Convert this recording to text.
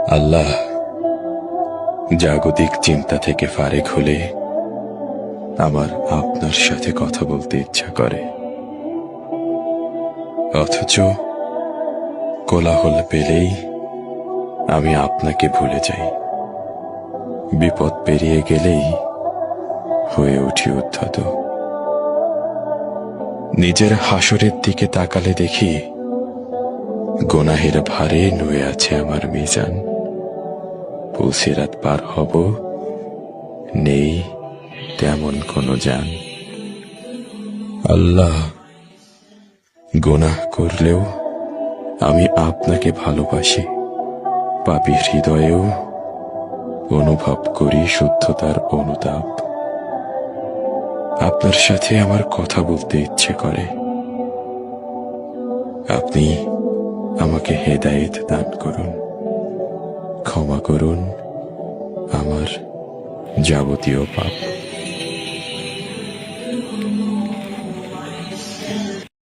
আল্লাহ, জাগতিক চিন্তা থেকে ফারেক হলে আমার আপনার সাথে কথা বলতে ইচ্ছা করে, অথচ কোলাহল পেলেই আমি আপনাকে ভুলে যাই। বিপদ পেরিয়ে গেলেই হয়ে উঠি উদ্ধত। নিজের হাসরের দিকে তাকালে দেখি গুনাহের ভারে নুয়ে আছে আমার মিজান। পুলসিরাত পার হব, নেই তেমন কোনো জান। আল্লাহ, গুনাহ করলেও আমি আপনাকে ভালোবাসি। পাপী হৃদয়েও অনুভব করি শুদ্ধতার অনুতাপ। আপনার সাথে আমার কথা বলতে ইচ্ছে করে। আপনি আমাকে হেদায়েত দান করুন, ক্ষমা করুন আমার যাবতীয় পাপ।